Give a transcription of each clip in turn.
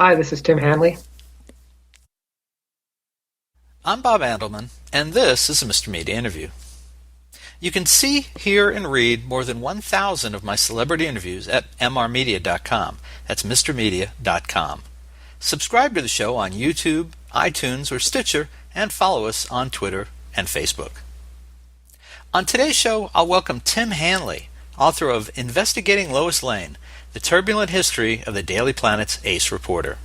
Hi, this is Tim Hanley. I'm Bob Andelman, and this is a Mr. Media interview. You can see, hear, and read more than 1,000 of my celebrity interviews at mrmedia.com. That's mrmedia.com. Subscribe to the show on YouTube, iTunes, or Stitcher, and follow us on Twitter and Facebook. On today's show, I'll welcome Tim Hanley, author of Investigating Lois Lane, The Turbulent History of the Daily Planet's Ace Reporter.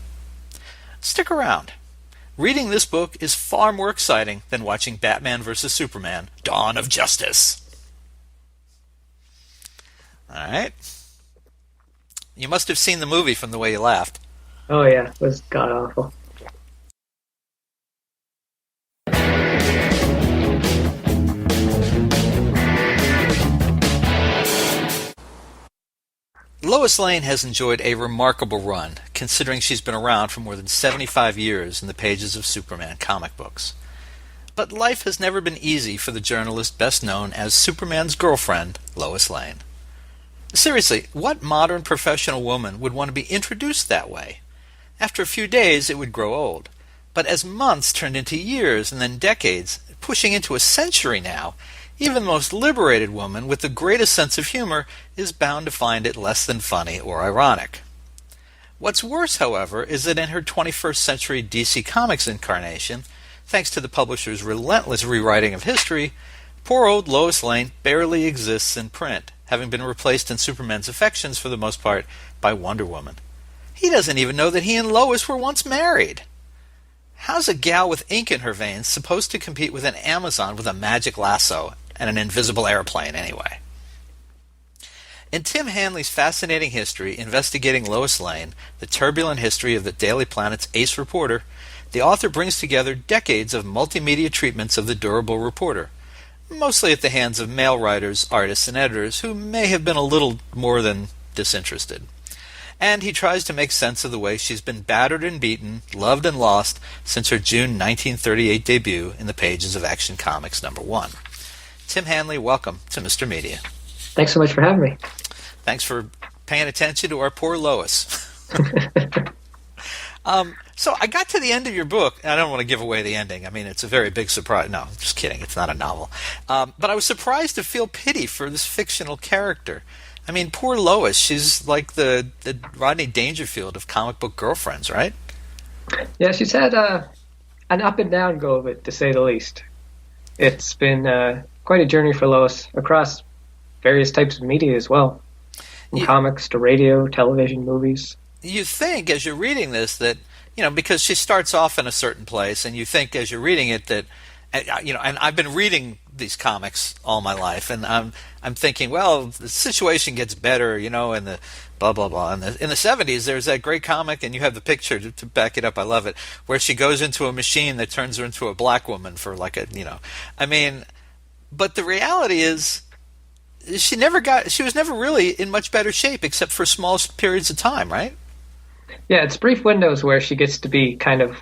Stick around. Reading this book is far more exciting than watching Batman vs. Superman, Dawn of Justice. Alright. You must have seen the movie from the way you laughed. Oh yeah, it was god-awful. Lois Lane has enjoyed a remarkable run, considering she's been around for more than 75 years in the pages of Superman comic books. But life has never been easy for the journalist best known as Superman's girlfriend, Lois Lane. Seriously, what modern professional woman would want to be introduced that way? After a few days, it would grow old. But as months turned into years and then decades, pushing into a century now, even the most liberated woman with the greatest sense of humor is bound to find it less than funny or ironic. What's worse, however, is that in her 21st century DC Comics incarnation, thanks to the publisher's relentless rewriting of history, poor old Lois Lane barely exists in print, having been replaced in Superman's affections for the most part by Wonder Woman. He doesn't even know that he and Lois were once married. How's a gal with ink in her veins supposed to compete with an Amazon with a magic lasso and an invisible airplane anyway? In Tim Hanley's fascinating history, Investigating Lois Lane, The Turbulent History of the Daily Planet's Ace Reporter, the author brings together decades of multimedia treatments of the durable reporter, mostly at the hands of male writers, artists, and editors who may have been a little more than disinterested. And he tries to make sense of the way she's been battered and beaten, loved and lost since her June 1938 debut in the pages of Action Comics #1. Tim Hanley, welcome to Mr. Media. Thanks so much for having me. Thanks for paying attention to our poor Lois. So I got to the end of your book, and I don't want to give away the ending. I mean, it's a very big surprise. No, just kidding. It's not a novel. But I was surprised to feel pity for this fictional character. I mean, poor Lois. She's like the Rodney Dangerfield of comic book girlfriends, right? Yeah, she's had an up and down go of it, to say the least. It's been quite a journey for Lois across various types of media as well, from comics to radio, television, movies. You think, as you're reading this, that, because she starts off in a certain place, and you think as you're reading it that, and I've been reading these comics all my life, and I'm thinking, well, the situation gets better, in the blah blah blah. In the 70s, there's that great comic, and you have the picture to back it up. I love it, where she goes into a machine that turns her into a black woman for like a, I mean, but the reality is, she was never really in much better shape except for small periods of time, right? Yeah, it's brief windows where she gets to be kind of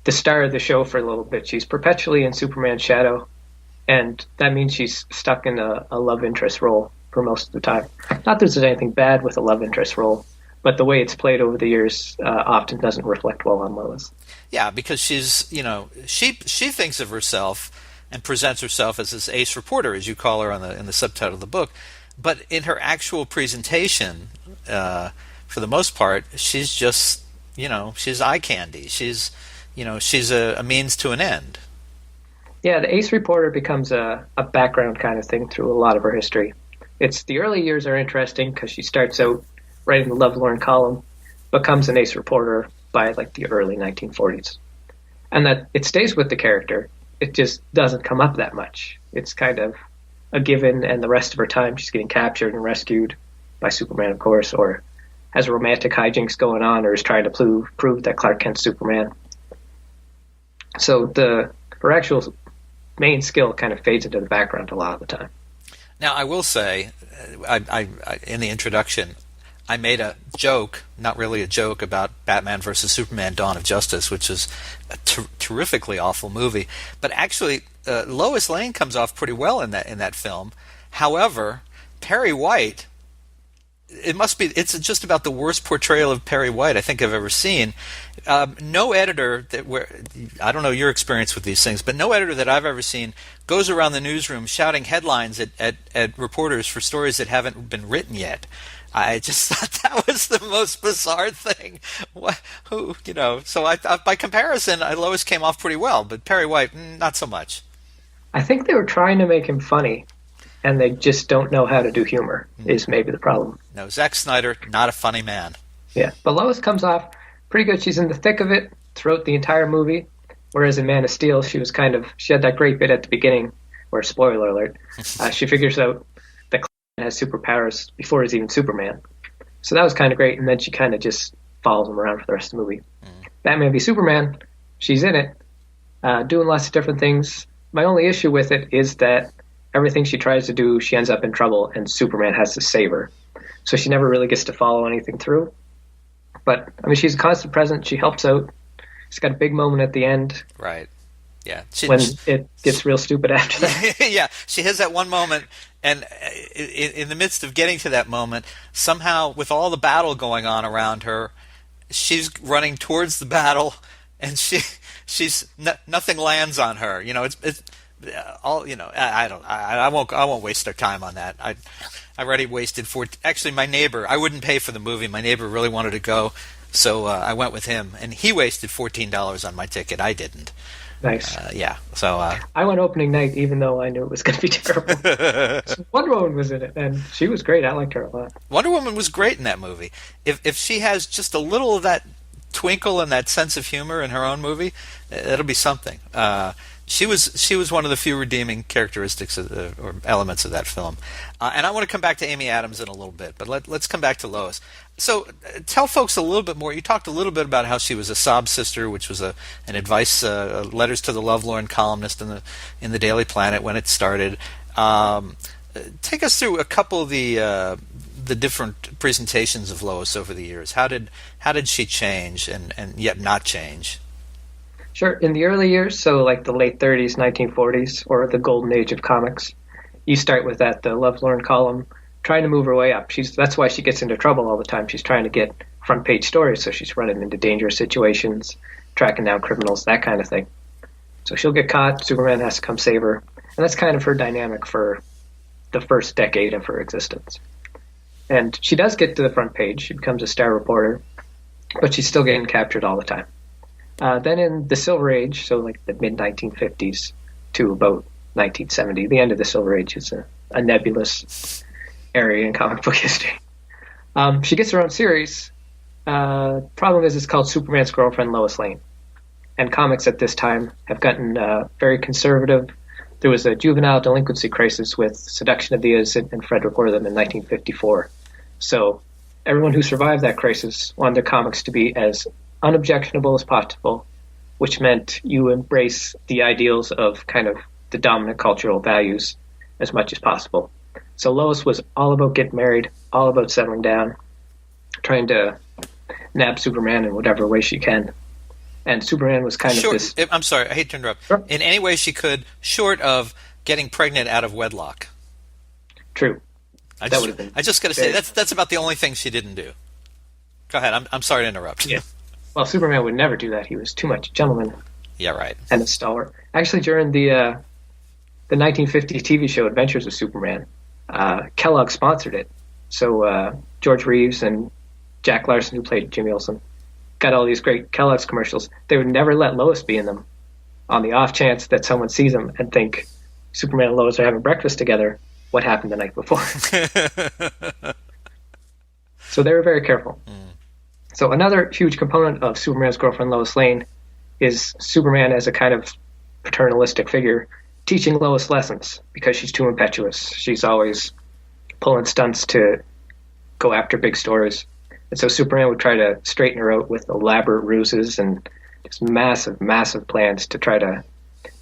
the star of the show for a little bit. She's perpetually in Superman's shadow, and that means she's stuck in a love interest role for most of the time. Not that there's anything bad with a love interest role, but the way it's played over the years often doesn't reflect well on Lois. Yeah, because she's, she thinks of herself and presents herself as this ace reporter, as you call her in the subtitle of the book, but in her actual presentation, for the most part, she's just, she's eye candy. She's a means to an end. Yeah, the ace reporter becomes a background kind of thing through a lot of her history. The early years are interesting because she starts out writing the Lovelorn column, becomes an ace reporter by like the early 1940s. And that it stays with the character. It just doesn't come up that much. It's kind of a given, and the rest of her time she's getting captured and rescued by Superman, of course, or has romantic hijinks going on, or is trying to prove that Clark Kent's Superman. So her actual main skill kind of fades into the background a lot of the time. Now, I will say, I in the introduction, I made a joke, not really a joke, about Batman vs. Superman: Dawn of Justice, which is a terrifically awful movie. But actually, Lois Lane comes off pretty well in that film. However, Perry White It must be. It's just about the worst portrayal of Perry White I think I've ever seen. No editor I don't know your experience with these things, but no editor that I've ever seen goes around the newsroom shouting headlines at reporters for stories that haven't been written yet. I just thought that was the most bizarre thing. So by comparison, Lois came off pretty well, but Perry White, not so much. I think they were trying to make him funny, and they just don't know how to do humor, is maybe the problem. No, Zack Snyder, not a funny man. Yeah, but Lois comes off pretty good. She's in the thick of it throughout the entire movie, whereas in Man of Steel, she had that great bit at the beginning, where, spoiler alert, she figures out that Clark has superpowers before he's even Superman. So that was kind of great, and then she kind of just follows him around for the rest of the movie. Batman v Superman, she's in it, doing lots of different things. My only issue with it is that everything she tries to do, she ends up in trouble, and Superman has to save her. So she never really gets to follow anything through. But, I mean, she's a constant presence. She helps out. She's got a big moment at the end. Right. Yeah. When it gets real stupid after that. Yeah. She has that one moment, and in the midst of getting to that moment, somehow, with all the battle going on around her, she's running towards the battle, and nothing lands on her. It's all, I won't waste our time on that. I already wasted actually my neighbor, I wouldn't pay for the movie. My neighbor really wanted to go, so I went with him, and he wasted $14 on my ticket. I didn't. Nice. Yeah. So I went opening night, even though I knew it was going to be terrible. Wonder Woman was in it, and she was great. I liked her a lot. Wonder Woman was great in that movie. If she has just a little of that twinkle and that sense of humor in her own movie, it'll be something. She was one of the few redeeming characteristics or elements of that film. And I want to come back to Amy Adams in a little bit, but let's come back to Lois. So tell folks a little bit more. You talked a little bit about how she was a sob sister, which was an advice, letters to the lovelorn columnist in the Daily Planet when it started. Take us through a couple of the different presentations of Lois over the years. How did she change and yet not change? Sure. In the early years, so like the late 30s, 1940s, or the golden age of comics, you start with the lovelorn column, trying to move her way up. That's why she gets into trouble all the time. She's trying to get front page stories, so she's running into dangerous situations, tracking down criminals, that kind of thing. So she'll get caught, Superman has to come save her, and that's kind of her dynamic for the first decade of her existence. And she does get to the front page. She becomes a star reporter, but she's still getting captured all the time. Then in the Silver Age, so like the mid-1950s to about 1970, the end of the Silver Age is a nebulous area in comic book history. She gets her own series. Problem is, it's called Superman's Girlfriend, Lois Lane. And comics at this time have gotten very conservative. There was a juvenile delinquency crisis with Seduction of the Innocent and Frederick Wortham in 1954. So everyone who survived that crisis wanted their comics to be as unobjectionable as possible, which meant you embrace the ideals of kind of the dominant cultural values as much as possible. So Lois was all about getting married, all about settling down, trying to nab Superman in whatever way she can. And Superman was kind of this... I'm sorry, I hate to interrupt. Sure. In any way she could, short of getting pregnant out of wedlock. True. I just got to say, that's about the only thing she didn't do. Go ahead, I'm sorry to interrupt. Yeah. Well, Superman would never do that. He was too much a gentleman. Yeah, right. And a stalwart. Actually, during the 1950s TV show Adventures of Superman, Kellogg sponsored it. So George Reeves and Jack Larson, who played Jimmy Olsen, got all these great Kellogg's commercials. They would never let Lois be in them. On the off chance that someone sees them and think Superman and Lois are having breakfast together, what happened the night before? So they were very careful. So another huge component of Superman's Girlfriend, Lois Lane, is Superman as a kind of paternalistic figure teaching Lois lessons because she's too impetuous. She's always pulling stunts to go after big stories. And so Superman would try to straighten her out with elaborate ruses and just massive, massive plans to try to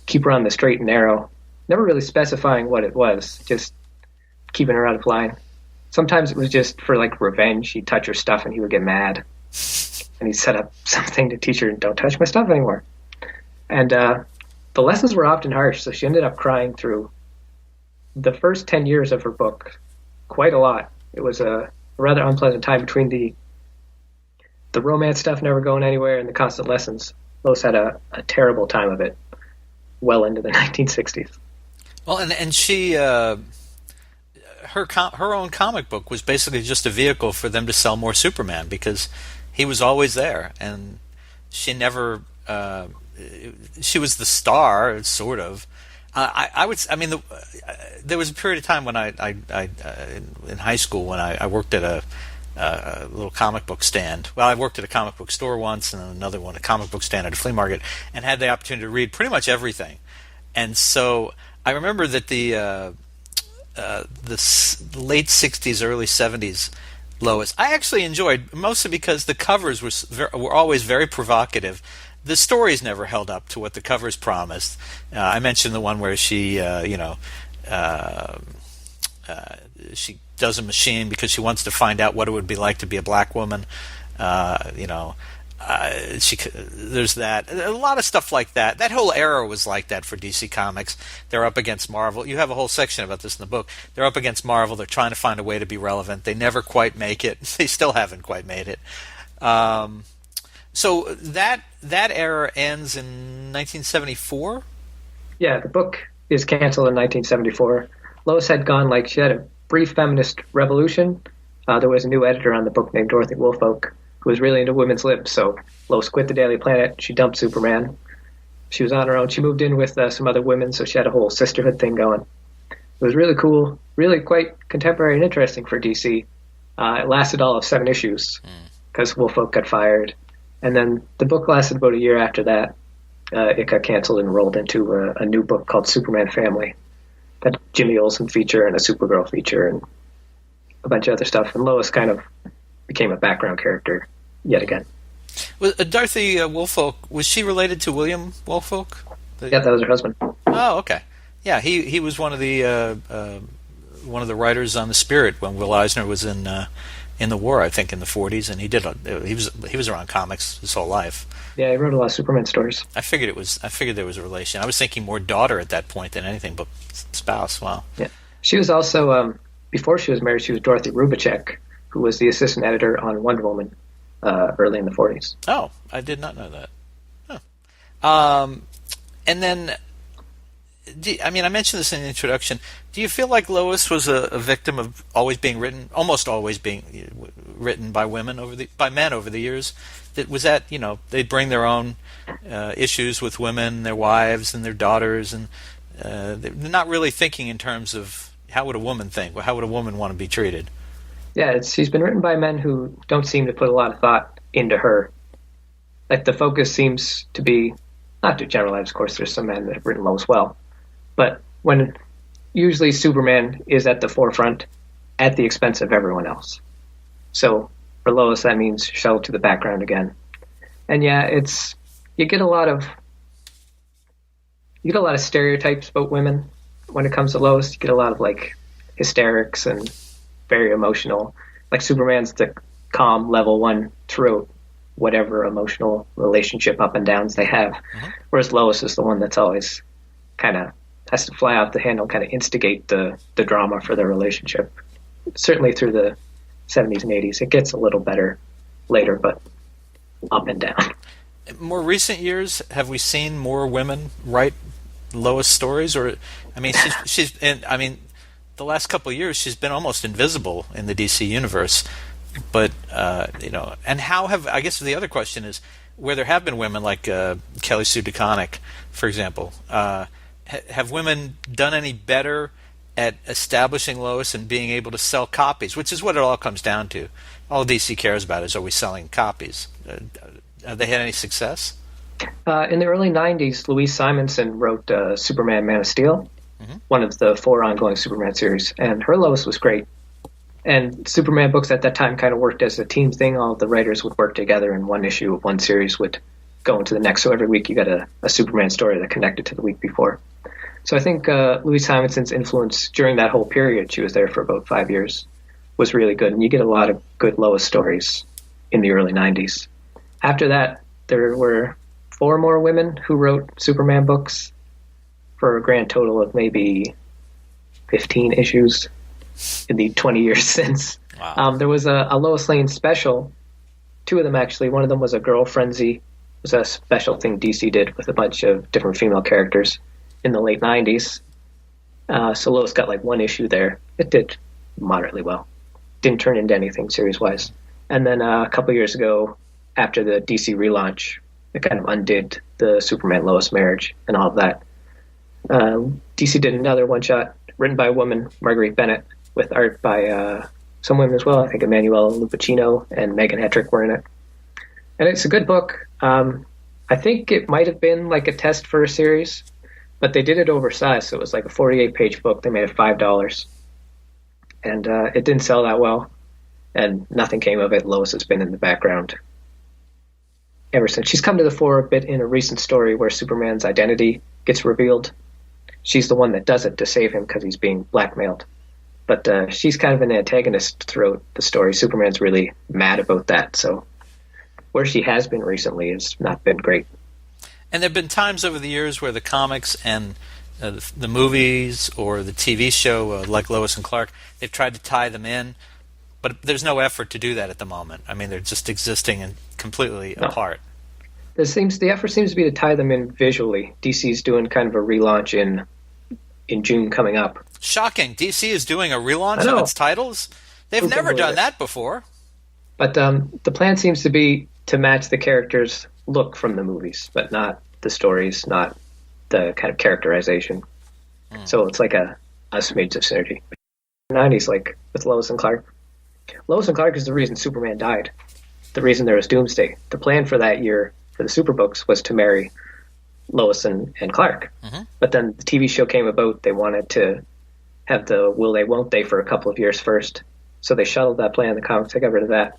keep her on the straight and narrow, never really specifying what it was, just keeping her out of line. Sometimes it was just for, like, revenge. He'd touch her stuff and he would get mad. And he'd set up something to teach her, don't touch my stuff anymore. And the lessons were often harsh, so she ended up crying through the first 10 years of her book quite a lot. It was a rather unpleasant time between the romance stuff never going anywhere and the constant lessons. Lois had a terrible time of it well into the 1960s. Well, and she her own comic book was basically just a vehicle for them to sell more Superman, because he was always there, and she never she was the star, sort of. There was a period of time when I in high school when I worked at a little comic book stand. Well, I worked at a comic book store once, and another one, a comic book stand at a flea market, and had the opportunity to read pretty much everything. And so I remember that the late '60s, early '70s Lois, I actually enjoyed, mostly because the covers were always very provocative. The stories never held up to what the covers promised. I mentioned the one where she, she does a machine because she wants to find out what it would be like to be a black woman. There's that. A lot of stuff like that. That whole era was like that for DC Comics. They're up against Marvel. You have a whole section about this in the book. They're up against Marvel. They're trying to find a way to be relevant. They never quite make it. They still haven't quite made it. So that era ends in 1974? Yeah, the book is canceled in 1974. Lois had gone, she had a brief feminist revolution. There was a new editor on the book named Dorothy Woolfolk, who was really into women's libs. So Lois quit the Daily Planet. She dumped Superman. She was on her own. She moved in with some other women, so she had a whole sisterhood thing going. It was really cool, really quite contemporary and interesting for DC. It lasted all of 7 issues because Woolfolk got fired. And then the book lasted about a year after that. It got canceled and rolled into a new book called Superman Family. That Jimmy Olsen feature and a Supergirl feature and a bunch of other stuff. And Lois kind of became a background character yet again. Was Dorothy Woolfolk, was she related to William Woolfolk? Yeah, that was her husband. Oh, okay. Yeah, he was one of the writers on The Spirit when Will Eisner was in the war, I think, in the 40s, and he was around comics his whole life. Yeah, he wrote a lot of Superman stories. I figured there was a relation. I was thinking more daughter at that point than anything but spouse. Wow. Yeah. She was also before she was married, she was Dorothy Rubicek, who was the assistant editor on Wonder Woman early in the 40s. Oh, I did not know that. Huh. And then, I mentioned this in the introduction. Do you feel like Lois was a victim of almost always being written by men over the years? They'd bring their own issues with women, their wives, and their daughters, and they're not really thinking in terms of how would a woman think, or how would a woman want to be treated. Yeah, she's been written by men who don't seem to put a lot of thought into her. Like, the focus seems to be, not to generalize, of course, there's some men that have written Lois well, but when usually Superman is at the forefront at the expense of everyone else. So for Lois, that means shelved to the background again. And yeah, you get a lot of stereotypes about women when it comes to Lois. You get a lot of hysterics and very emotional. Like, Superman's the calm level one throughout whatever emotional relationship up and downs they have. Mm-hmm. Whereas Lois is the one that's always kind of has to fly off the handle, kind of instigate the drama for their relationship. Certainly through the 70s and 80s. It gets a little better later, but up and down. More recent years, have we seen more women write Lois stories? Or, she's the last couple of years, she's been almost invisible in the DC universe. But, and I guess the other question is, where there have been women like Kelly Sue DeConnick, for example, have women done any better at establishing Lois and being able to sell copies, which is what it all comes down to? All DC cares about is, are we selling copies? Have they had any success? In the early 90s, Louise Simonson wrote Superman Man of Steel, one of the 4 ongoing Superman series, and her Lois was great. And Superman books at that time kind of worked as a team thing. All the writers would work together, and one issue of one series would go into the next. So every week you got a Superman story that connected to the week before. So I think Louise Simonson's influence during that whole period, she was there for about 5 years, was really good. And you get a lot of good Lois stories in the early 90s. After that, there were 4 more women who wrote Superman books for a grand total of maybe 15 issues in the 20 years since. Wow. There was a Lois Lane special, two of them actually. One of them was a Girl Frenzy. It was a special thing DC did with a bunch of different female characters in the late 90s. So Lois got like one issue there. It did moderately well. Didn't turn into anything series-wise. And then a couple years ago, after the DC relaunch, it kind of undid the Superman-Lois marriage and all of that. DC did another one-shot written by a woman, Marguerite Bennett, with art by some women as well. I think Emanuela Lupacchino and Megan Hetrick were in it. And it's a good book. I think it might have been like a test for a series, but they did it oversized, so it was like a 48-page book. They made it $5. And it didn't sell that well, and nothing came of it. Lois has been in the background ever since. She's come to the fore a bit in a recent story where Superman's identity gets revealed. She's the one that does it to save him because he's being blackmailed. But she's kind of an antagonist throughout the story. Superman's really mad about that, so where she has been recently has not been great. And there have been times over the years where the comics and the movies or the TV show, like Lois and Clark, they've tried to tie them in, but there's no effort to do that at the moment. I mean, they're just existing and completely apart. The effort seems to be to tie them in visually. DC's doing kind of a relaunch in June coming up. Shocking. DC is doing a relaunch of its titles? They've never done that before. But the plan seems to be to match the characters' look from the movies, but not the stories, not the kind of characterization. So it's like a smidge of synergy. 90s, like with Lois and Clark. Lois and Clark is the reason Superman died. The reason there was Doomsday. The plan for that year for the Superbooks was to marry Lois and Clark. Mm-hmm. But then the TV show came about. They wanted to have the will they, won't they for a couple of years first. So they shuttled that plan in the comics. They got rid of that.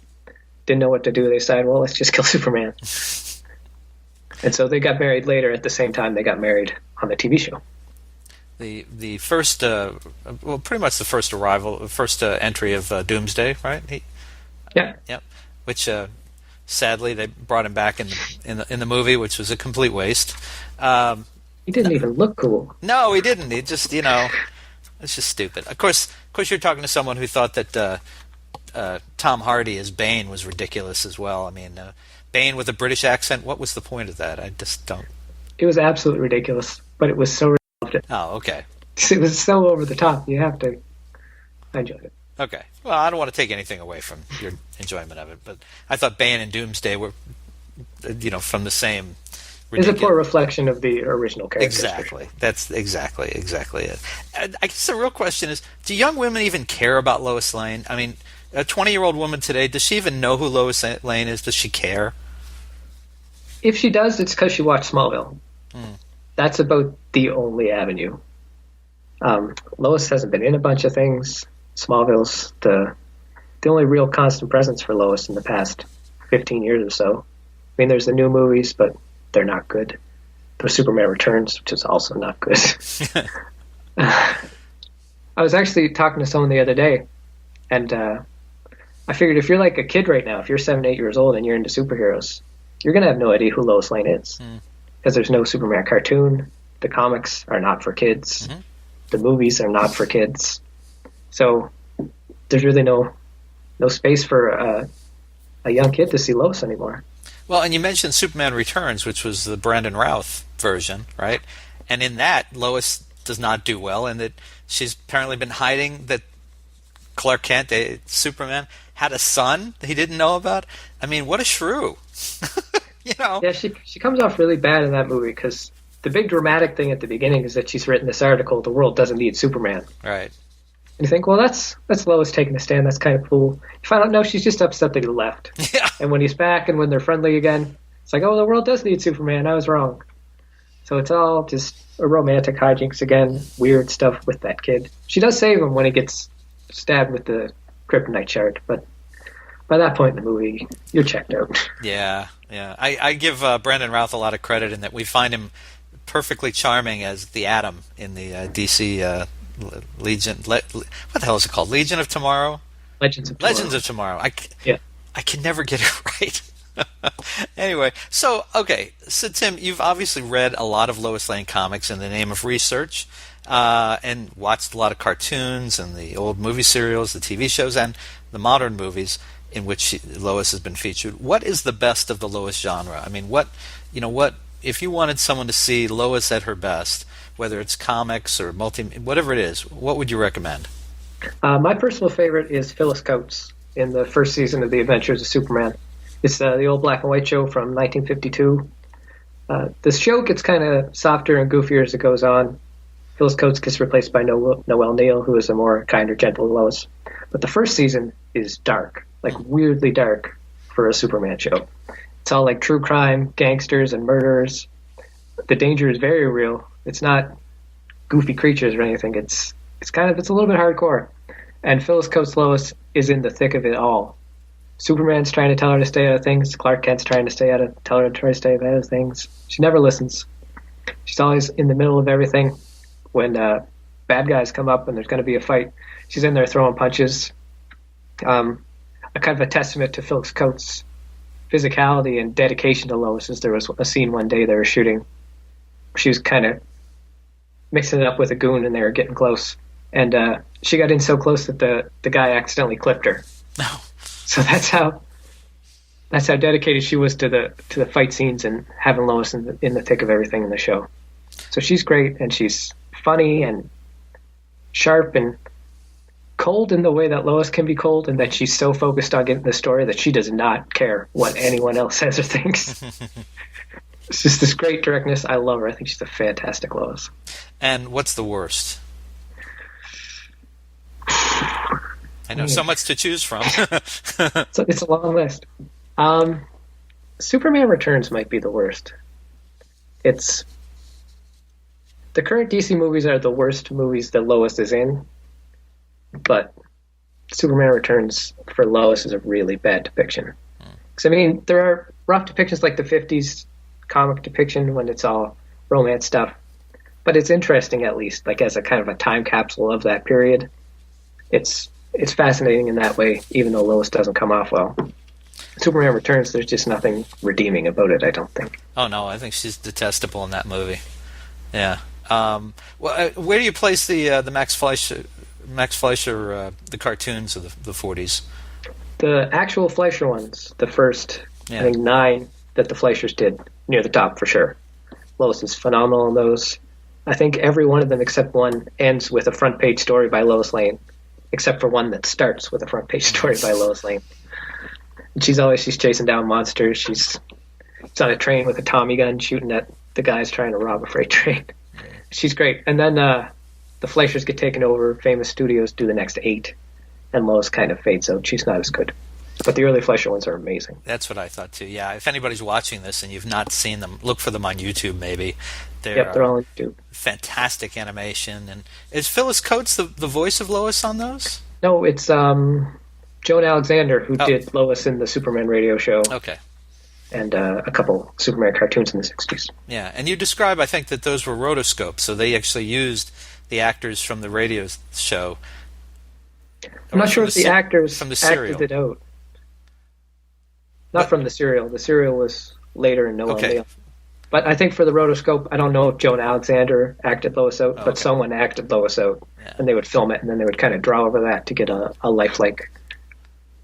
Didn't know what to do. They decided, well, let's just kill Superman. And so they got married later at the same time they got married on the TV show. The first, pretty much the first entry of Doomsday, right? Yeah. Yep. Which sadly they brought him back in the movie, which was a complete waste. He didn't even look cool. No, he didn't. He just, it's just stupid. Of course, you're talking to someone who thought that Tom Hardy as Bane was ridiculous as well. I mean, Bane with a British accent. What was the point of that? I just don't. It was absolutely ridiculous, but it was so. Oh, okay. It was so over the top. You have to. I enjoyed it. Okay. Well, I don't want to take anything away from your enjoyment of it, but I thought Bane and Doomsday were, from the same. It's a poor reflection of the original characters. Exactly. That's exactly it. I guess the real question is: do young women even care about Lois Lane? I mean, a 20-year-old woman today, does she even know who Lois Lane is? Does she care? If she does, it's because she watched Smallville. That's about the only avenue. Lois hasn't been in a bunch of things. Smallville's the only real constant presence for Lois in the past 15 years or so. I mean, there's the new movies, but they're not good. There's Superman Returns, which is also not good. I was actually talking to someone the other day, and I figured if you're like a kid right now, if you're 7, 8 years old and you're into superheroes, you're going to have no idea who Lois Lane is. Because there's no Superman cartoon. The comics are not for kids. Mm-hmm. The movies are not for kids. So there's really no space for a young kid to see Lois anymore. Well, and you mentioned Superman Returns, which was the Brandon Routh version, right? And in that, Lois does not do well, and that she's apparently been hiding that Clark Kent, Superman, had a son that he didn't know about. I mean, what a shrew. Yeah, she comes off really bad in that movie because the big dramatic thing at the beginning is that she's written this article, "The World Doesn't Need Superman." Right. And you think, well, that's Lois taking a stand. That's kind of cool. You find out, no, she's just upset that he left. Yeah. And when he's back and when they're friendly again, it's like, oh, the world does need Superman. I was wrong. So it's all just a romantic hijinks again, weird stuff with that kid. She does save him when he gets stabbed with the kryptonite shard, but by that point in the movie, you're checked out. Yeah. I give Brandon Routh a lot of credit in that we find him perfectly charming as the Atom in the DC Legion. What the hell is it called? Legion of Tomorrow? Legends of Tomorrow. I can never get it right. Anyway, so Tim, you've obviously read a lot of Lois Lane comics in the name of research. and watched a lot of cartoons and the old movie serials, the TV shows, and the modern movies in which Lois has been featured. What is the best of the Lois genre? I mean, what if you wanted someone to see Lois at her best, whether it's comics or whatever it is, what would you recommend? My personal favorite is Phyllis Coates in the first season of The Adventures of Superman. It's the old black and white show from 1952. The show gets kind of softer and goofier as it goes on. Phyllis Coates gets replaced by Noelle Neal, who is a more kinder, gentle Lois. But the first season is dark, like weirdly dark for a Superman show. It's all like true crime, gangsters, and murderers. The danger is very real. It's not goofy creatures or anything. It's a little bit hardcore. And Phyllis Coates' Lois is in the thick of it all. Superman's trying to tell her to stay out of things. Clark Kent's trying to tell her to try to stay out of things. She never listens. She's always in the middle of everything. When bad guys come up and there's going to be a fight, she's in there throwing punches. A kind of a testament to Phyllis Coates' physicality and dedication to Lois is there was a scene one day they were shooting. She was kind of mixing it up with a goon and they were getting close. And she got in so close that the guy accidentally clipped her. No. So that's how dedicated she was to the fight scenes and having Lois in the thick of everything in the show. So she's great, and she's funny and sharp and cold in the way that Lois can be cold, and that she's so focused on getting the story that she does not care what anyone else says or thinks. It's just this great directness. I love her. I think she's a fantastic Lois. And what's the worst? I know so much to choose from. So it's a long list. Superman Returns might be the worst. The current DC movies are the worst movies that Lois is in, but Superman Returns for Lois is a really bad depiction. Because, I mean, there are rough depictions like the 50s comic depiction when it's all romance stuff, but it's interesting at least, like as a kind of a time capsule of that period. It's fascinating in that way, even though Lois doesn't come off well. Superman Returns, there's just nothing redeeming about it, I don't think. Oh, no, I think she's detestable in that movie. Yeah. Where do you place the Max Fleischer, the cartoons of the 40s? The actual Fleischer ones, the first, I think, 9 that the Fleischers did, near the top for sure. Lois is phenomenal in those. I think every one of them except one ends with a front page story by Lois Lane, except for one that starts with a front page story by Lois Lane. And she's chasing down monsters. She's on a train with a Tommy gun shooting at the guys trying to rob a freight train. She's great. And then the Fleischers get taken over. Famous Studios do the next 8, and Lois kind of fades out. She's not as good. But the early Fleischer ones are amazing. That's what I thought too. Yeah, if anybody's watching this and you've not seen them, look for them on YouTube maybe. They're all on YouTube. Fantastic animation. And is Phyllis Coates the voice of Lois on those? No, it's Joan Alexander who did Lois in the Superman radio show. Okay. And a couple Superman cartoons in the 60s. Yeah, and you describe, I think, that those were rotoscopes, so they actually used the actors from the radio show. I'm not sure if the actors from the serial. acted it out. Not from the serial. The serial was later in Noel Neal. But I think for the rotoscope, I don't know if Joan Alexander acted Lois out, but someone acted Lois out, and they would film it, and then they would kind of draw over that to get a lifelike.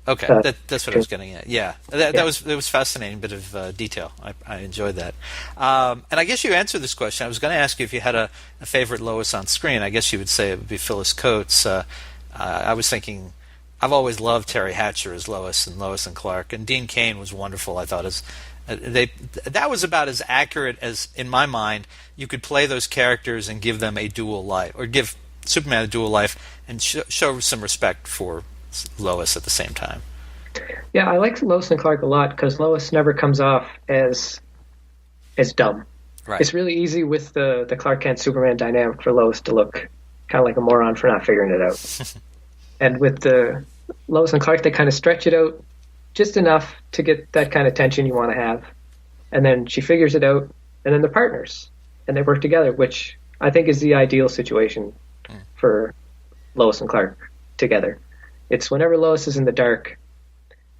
Okay, that's what I was getting at. Yeah, that was fascinating bit of detail. I enjoyed that. And I guess you answered this question. I was going to ask you if you had a favorite Lois on screen. I guess you would say it would be Phyllis Coates. I was thinking, I've always loved Terry Hatcher as Lois and Clark, and Dean Cain was wonderful. I thought that was about as accurate as, in my mind, you could play those characters and give them a dual life, or give Superman a dual life, and show some respect for Lois at the same time. Yeah, I like Lois and Clark a lot because Lois never comes off as dumb. Right. It's really easy with the Clark Kent Superman dynamic for Lois to look kind of like a moron for not figuring it out. And with the Lois and Clark, they kind of stretch it out just enough to get that kind of tension you want to have. And then she figures it out, and then they're partners, and they work together, which I think is the ideal situation for Lois and Clark together. It's whenever Lois is in the dark,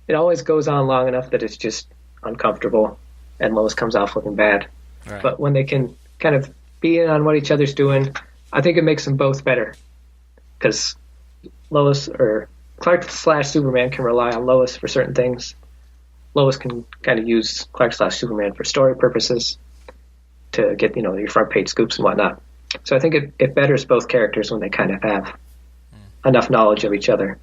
it always goes on long enough that it's just uncomfortable, and Lois comes off looking bad. Right. But when they can kind of be in on what each other's doing, I think it makes them both better because Lois or Clark / Superman can rely on Lois for certain things. Lois can kind of use Clark / Superman for story purposes to get, your front page scoops and whatnot. So I think it betters both characters when they kind of have enough knowledge of each other.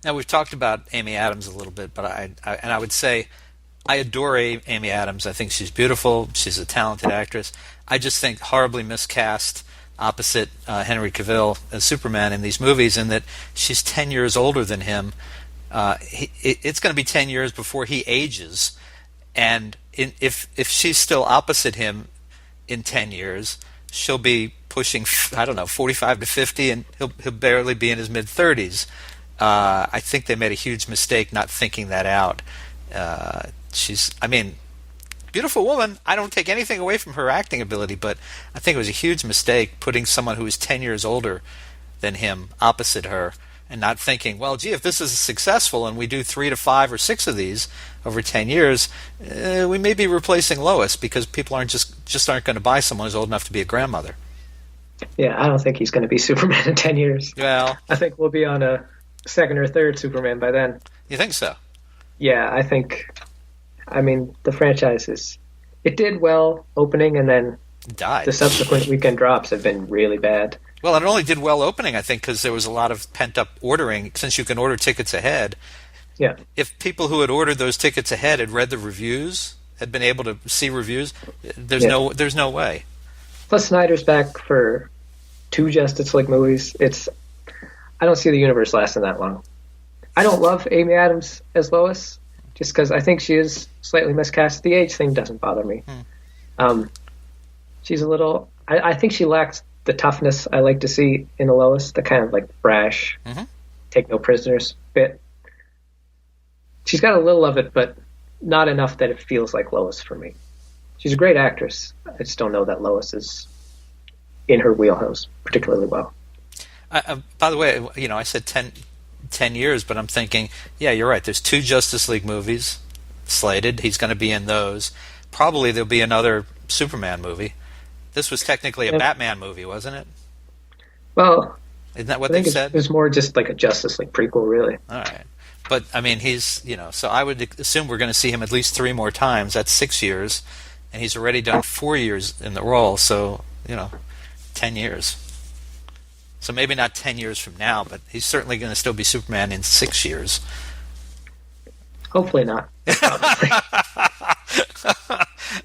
Now, we've talked about Amy Adams a little bit, but I would say I adore Amy Adams. I think she's beautiful. She's a talented actress. I just think horribly miscast opposite Henry Cavill as Superman in these movies, in that she's 10 years older than him. It's going to be 10 years before he ages, and if she's still opposite him in 10 years, she'll be pushing 45 to 50, and he'll barely be in his mid-30s. I think they made a huge mistake not thinking that out. Beautiful woman. I don't take anything away from her acting ability, but I think it was a huge mistake putting someone who is 10 years older than him opposite her, and not thinking, well, gee, if this is successful and we do 3 to 5 or 6 of these over 10 years, we may be replacing Lois, because people aren't going to buy someone who's old enough to be a grandmother. Yeah, I don't think he's going to be Superman in 10 years. Well, I think we'll be on a second or third Superman by then. You think so? Yeah, the franchise it did well opening, and then died. The subsequent weekend drops have been really bad. Well, it only did well opening, I think, because there was a lot of pent-up ordering, since you can order tickets ahead. Yeah. If people who had ordered those tickets ahead had read the reviews, had been able to see reviews, there's no way. Plus, Snyder's back for 2 Justice League movies. I don't see the universe lasting that long. I don't love Amy Adams as Lois, just because I think she is slightly miscast. The age thing doesn't bother me. She's a little... I think she lacks the toughness I like to see in a Lois, the kind of brash, take no prisoners bit. She's got a little of it, but not enough that it feels like Lois for me. She's a great actress. I just don't know that Lois is in her wheelhouse particularly well. By the way, I said 10 years, but I'm thinking, yeah, you're right. There's 2 Justice League movies slated. He's going to be in those. Probably there'll be another Superman movie. This was technically a Batman movie, wasn't it? Well, isn't that what they said? It was more just like a Justice League prequel, really. All right. But, he's, so I would assume we're going to see him at least 3 more times. That's 6 years. And he's already done 4 years in the role, so, 10 years. So maybe not 10 years from now, but he's certainly going to still be Superman in 6 years. Hopefully not.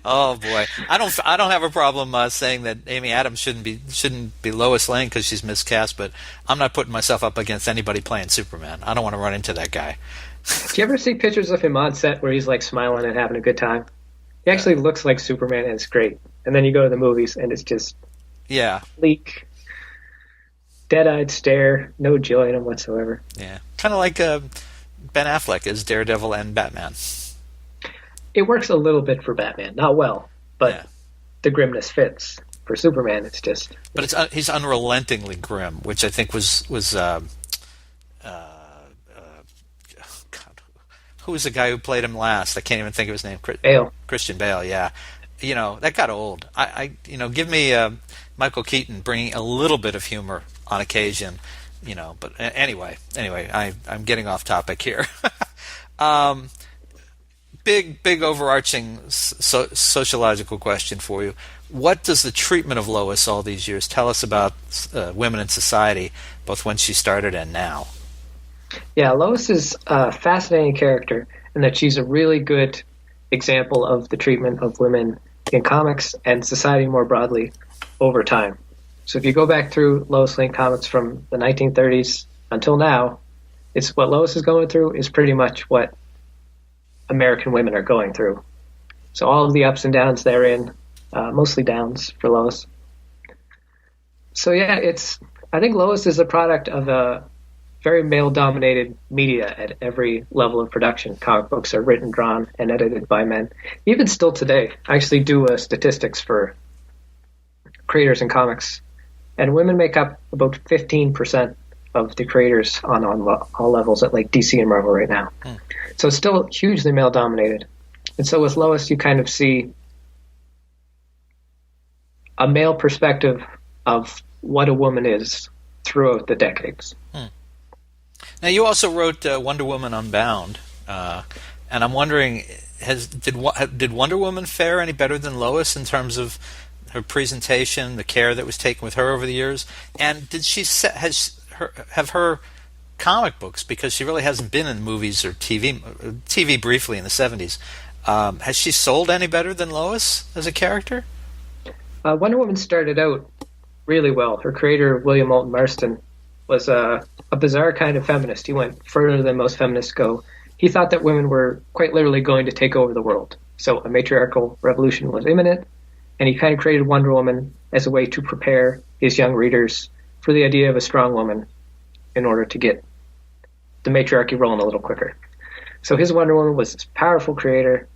Oh boy, I don't have a problem saying that Amy Adams shouldn't be Lois Lane because she's miscast, but I'm not putting myself up against anybody playing Superman. I don't want to run into that guy. Do you ever see pictures of him on set where he's smiling and having a good time? He actually looks like Superman, and it's great. And then you go to the movies, and it's just bleak, dead-eyed stare, no joy in him whatsoever. Yeah, kind of like Ben Affleck as Daredevil and Batman. It works a little bit for Batman, not well, but the grimness fits. For Superman, it's just... But he's unrelentingly grim, which I think was God, who was the guy who played him last? I can't even think of his name. Bale. Christian Bale, yeah. That got old. Give me Michael Keaton bringing a little bit of humor on occasion, But anyway, I'm getting off topic here. Big overarching sociological question for you. What does the treatment of Lois all these years tell us about women in society, both when she started and now? Yeah, Lois is a fascinating character in that she's a really good example of the treatment of women in comics and society more broadly over time. So if you go back through Lois Lane comics from the 1930s until now, it's what Lois is going through is pretty much what American women are going through. So all of the ups and downs therein, mostly downs for Lois. So yeah, I think Lois is a product of a very male-dominated media at every level of production. Comic books are written, drawn, and edited by men. Even still today, I actually do statistics for creators in comics, and women make up about 15% of the creators on all levels at DC and Marvel right now. So it's still hugely male-dominated. And so with Lois, you kind of see a male perspective of what a woman is throughout the decades. Now, you also wrote Wonder Woman Unbound, and I'm wondering, did Wonder Woman fare any better than Lois in terms of her presentation, the care that was taken with her over the years? And did she have her comic books, because she really hasn't been in movies or TV briefly in the 70s, has she sold any better than Lois as a character? Wonder Woman started out really well. Her creator, William Moulton Marston, was a bizarre kind of feminist. He went further than most feminists go. He thought that women were quite literally going to take over the world. So a matriarchal revolution was imminent, and he kind of created Wonder Woman as a way to prepare his young readers for the idea of a strong woman in order to get the matriarchy rolling a little quicker. So his Wonder Woman was this powerful character.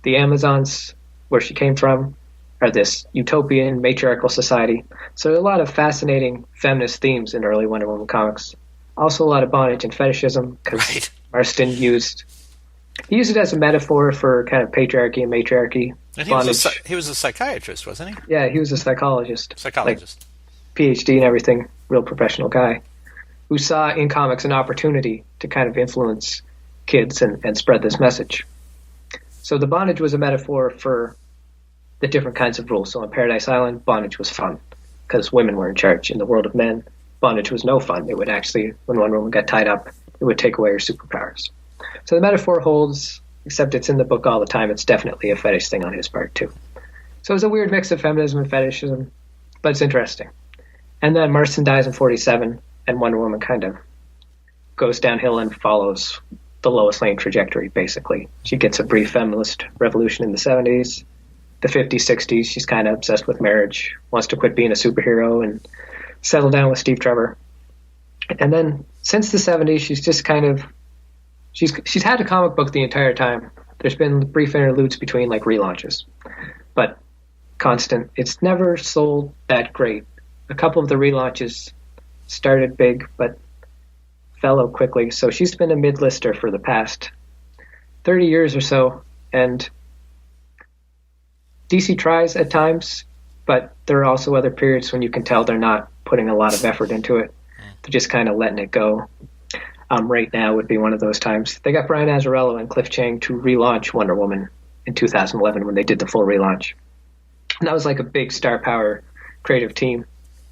The Amazons, where she came from, are this utopian matriarchal society. So there are a lot of fascinating feminist themes in early Wonder Woman comics. Also a lot of bondage and fetishism, because Marston used it as a metaphor for kind of patriarchy and matriarchy. And he was a psychiatrist, wasn't he? Yeah, he was a psychologist. Like, PhD and everything, real professional guy, who saw in comics an opportunity to kind of influence kids and spread this message. So the bondage was a metaphor for the different kinds of rules. So on Paradise Island, bondage was fun, because women were in charge. In the world of men, bondage was no fun. It would actually, when one woman got tied up, it would take away her superpowers. So the metaphor holds, except it's in the book all the time. It's definitely a fetish thing on his part, too. So it's a weird mix of feminism and fetishism, but it's interesting. And then Marston dies in 1947, and Wonder Woman kind of goes downhill and follows the Lois Lane trajectory, basically. She gets a brief feminist revolution in the 1970s. The 50s, 60s, she's kind of obsessed with marriage, wants to quit being a superhero and settle down with Steve Trevor. And then since the 70s, she's just kind of, she's had a comic book the entire time. There's been brief interludes between like relaunches, but constant. It's never sold that great. A couple of the relaunches started big, but fell out quickly. So she's been a mid-lister for the past 30 years or so, and DC tries at times, but there are also other periods when you can tell they're not putting a lot of effort into it. They're just kind of letting it go. Right now would be one of those times. They got Brian Azzarello and Cliff Chiang to relaunch Wonder Woman in 2011 when they did the full relaunch. And that was like a big star power creative team,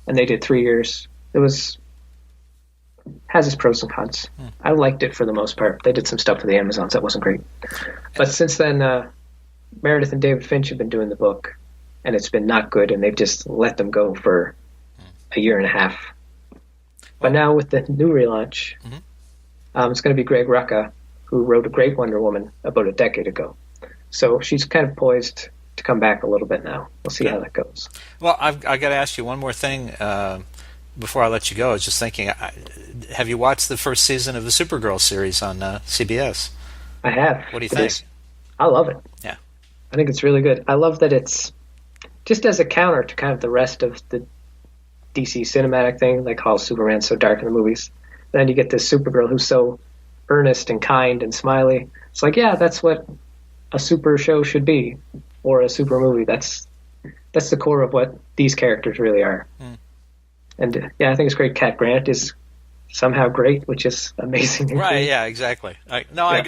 and they did 3 years. It has its pros and cons. I liked it for the most part. They did some stuff for the Amazons that wasn't great. But since then, Meredith and David Finch have been doing the book, and it's been not good, and they've just let them go for a year and a half. But now with the new relaunch, it's going to be Greg Rucka, who wrote a great Wonder Woman about a decade ago. So she's kind of poised to come back a little bit now. We'll see how that goes. Well, I got to ask you one more thing before I let you go. I was just thinking, have you watched the first season of the Supergirl series on CBS? I have. What do you think? I love it. Yeah. I think it's really good. I love that it's just as a counter to kind of the rest of the DC cinematic thing, like how Superman's so dark in the movies. And then you get this Supergirl who's so earnest and kind and smiley. It's like, yeah, that's what a super show should be, or a super movie. That's the core of what these characters really are. And yeah, I think it's great. Cat Grant is somehow great, which is amazing. Right, yeah, exactly. I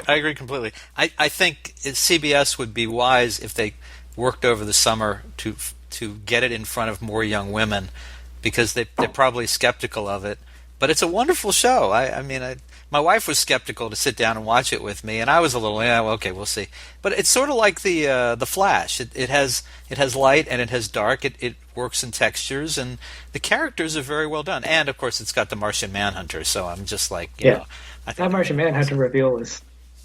agree completely. I think CBS would be wise if they worked over the summer to get it in front of more young women, because they're probably skeptical of it. But it's a wonderful show. My wife was skeptical to sit down and watch it with me, and I was a little, okay, we'll see. But it's sort of like the Flash. It has light and it has dark. It works in textures, and the characters are very well done. And of course, it's got the Martian Manhunter. So I'm just like, you know, I think that Martian Manhunter reveal was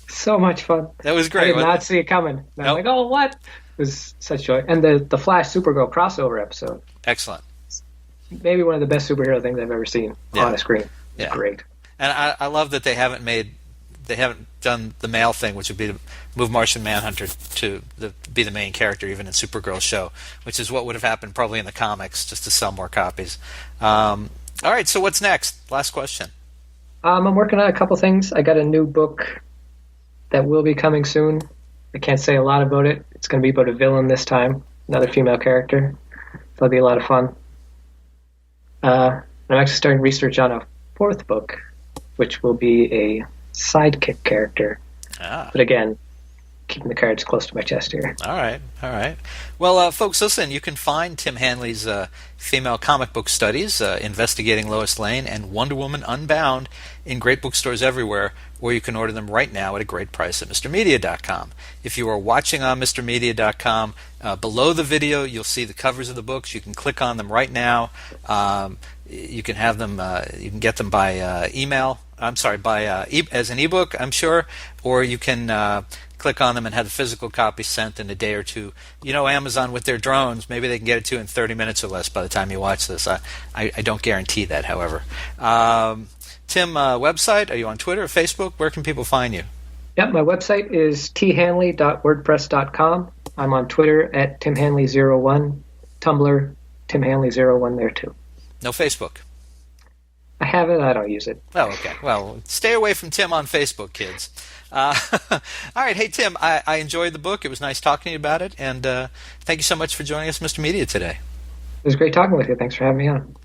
so much fun. That was great. I did not see it coming. And I'm like, oh, what? It was such joy. And the Flash Supergirl crossover episode. Excellent. Maybe one of the best superhero things I've ever seen on a screen. It's great. And I love that they haven't done the male thing, which would be to move Martian Manhunter to be the main character, even in Supergirl's show, which is what would have happened probably in the comics, just to sell more copies. All right, so what's next? Last question. I'm working on a couple things. I got a new book that will be coming soon. I can't say a lot about it. It's going to be about a villain this time, another female character. That'll be a lot of fun. I'm actually starting research on a fourth book, which will be a sidekick character. But again, keeping the cards close to my chest here. All right. Well, folks, listen, you can find Tim Hanley's female comic book studies, Investigating Lois Lane and Wonder Woman Unbound, in great bookstores everywhere, or you can order them right now at a great price at MrMedia.com. If you are watching on MrMedia.com, below the video, you'll see the covers of the books. You can click on them right now. You can have them. You can get them by email. I'm sorry, by as an ebook, I'm sure, or you can click on them and have the physical copy sent in a day or two. You know, Amazon with their drones, maybe they can get it to you in 30 minutes or less by the time you watch this. I don't guarantee that, however. Tim, website? Are you on Twitter or Facebook? Where can people find you? Yep, my website is thanley.wordpress.com. I'm on Twitter at TimHanley01, Tumblr, TimHanley01 there too. No Facebook? I have it, I don't use it. Oh, okay. Well, stay away from Tim on Facebook, kids. All right. Hey, Tim, I enjoyed the book. It was nice talking to you about it, and thank you so much for joining us, Mr. Media, today. It was great talking with you. Thanks for having me on.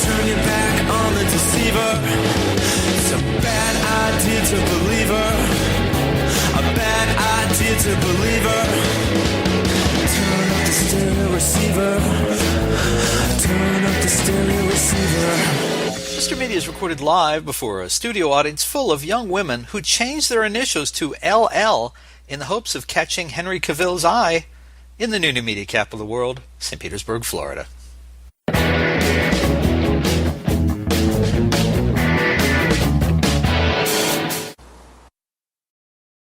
Turn your back on the deceiver. It's a bad idea to believe her. A bad idea to believe her. Turn up the stereo receiver. Turn up the stereo receiver. Mr. Media is recorded live before a studio audience full of young women who changed their initials to LL in the hopes of catching Henry Cavill's eye in the new media capital of the world, St. Petersburg, Florida.